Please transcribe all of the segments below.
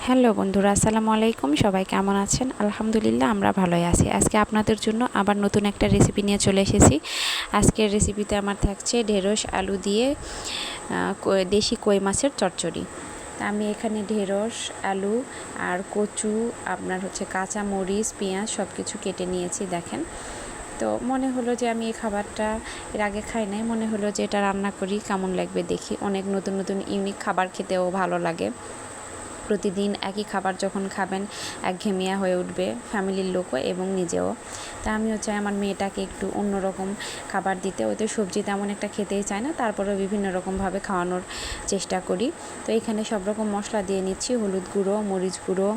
Hello বন্ধুরা, আসসালামু আলাইকুম। সবাই কেমন আছেন? আলহামদুলিল্লাহ আমরা ভালোই আছি। আজকে আপনাদের জন্য আবার নতুন একটা রেসিপি নিয়ে চলে এসেছি। আজকের রেসিপিতে আমার থাকছে ঢেঁড়স আলু দিয়ে দেশি কই মাছের চচ্চড়ি। তা আমি এখানে ঢেঁড়স আলু আর কচু, আপনার হচ্ছে কাঁচা মরিচ পেঁয়াজ সব কিছু কেটে নিয়েছি। দেখেন, তো মনে হলো যে আমি এই খাবারটা এর আগে খাই নাই, মনে হলো যে এটা রান্না করি, কেমন লাগবে দেখি। অনেক নতুন নতুন ইউনিক খাবার খেতেও ভালো লাগে। প্রতিদিন একই খাবার যখন খাবেন একঘেয়েমিয়া হয়ে উঠবে ফ্যামিলির লোকও এবং নিজেও। তা আমিও চাই আমার মেয়েটাকে একটু অন্যরকম খাবার দিতে। ওই তো সবজি তেমন একটা খেতেই চায় না, তারপরেও বিভিন্ন রকমভাবে খাওয়ানোর চেষ্টা করি। তো এখানে সব রকম মশলা দিয়ে নিচ্ছি, হলুদ গুঁড়ো, মরিচ গুঁড়ো,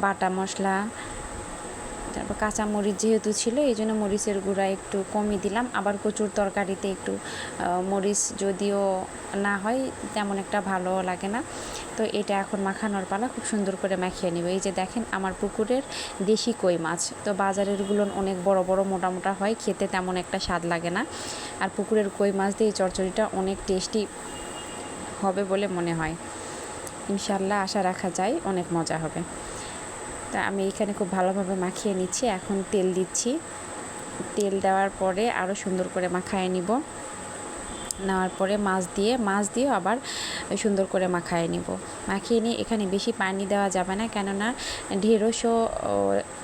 বাটা মশলা, তারপর কাঁচা মরিচ যেহেতু ছিল এই জন্য মরিচের গুঁড়া একটু কমই দিলাম। আবার কচুর তরকারিতে একটু মরিচ যদিও না হয় তেমন একটা ভালো লাগে না। তো এটা এখন মাখানোর পালা, খুব সুন্দর করে মাখিয়ে নেব। এই যে দেখেন আমার পুকুরের দেশি কই মাছ, তো বাজারেরগুলো অনেক বড় বড় মোটা মোটা হয়, খেতে তেমন একটা স্বাদ লাগে না। আর পুকুরের কই মাছ দিয়ে এই চচ্চড়িটা অনেক টেস্টি হবে বলে মনে হয়। ইনশাল্লাহ আশা রাখা যায় অনেক মজা হবে। তা আমি এখানে খুব ভালোভাবে মাখিয়ে নিচ্ছি। এখন তেল দিচ্ছি, তেল দেওয়ার পরে আরও সুন্দর করে মাখায় নিব। নেওয়ার পরে মাছ দিয়েও আবার সুন্দর করে মাখায় নিব। মাখিয়ে নিয়ে এখানে বেশি পানি দেওয়া যাবে না, কেননা ঢেঁড়সও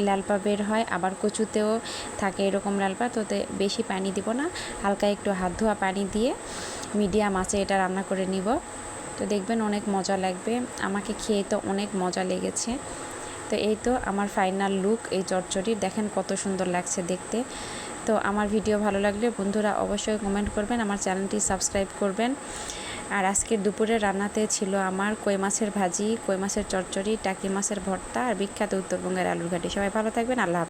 লালপা বের হয়, আবার কচুতেও থাকে এরকম লালপা। তো বেশি পানি দিব না, হালকা একটু হাত ধোয়া পানি দিয়ে মিডিয়াম আঁচে এটা রান্না করে নিব। তো দেখবেন অনেক মজা লাগবে, আমাকে খেয়ে তো অনেক মজা লেগেছে। তো এই তো আমার ফাইনাল লুক এই চচ্চড়ির, দেখেন কত সুন্দর লাগছে দেখতে। তো আমার ভিডিও ভালো লাগলে বন্ধুরা অবশ্যই কমেন্ট করবেন, আমার চ্যানেলটি সাবস্ক্রাইব করবেন। আর আজকের দুপুরের রান্নাতে ছিল আমার কই মাছের ভাজি, কই মাছের চচ্চড়ি, টাকি মাছের ভর্তা আর বিখ্যাত উত্তরবঙ্গের আলুর ঘাটি। সবাই ভালো থাকবেন, আল্লাহ হাফেজ।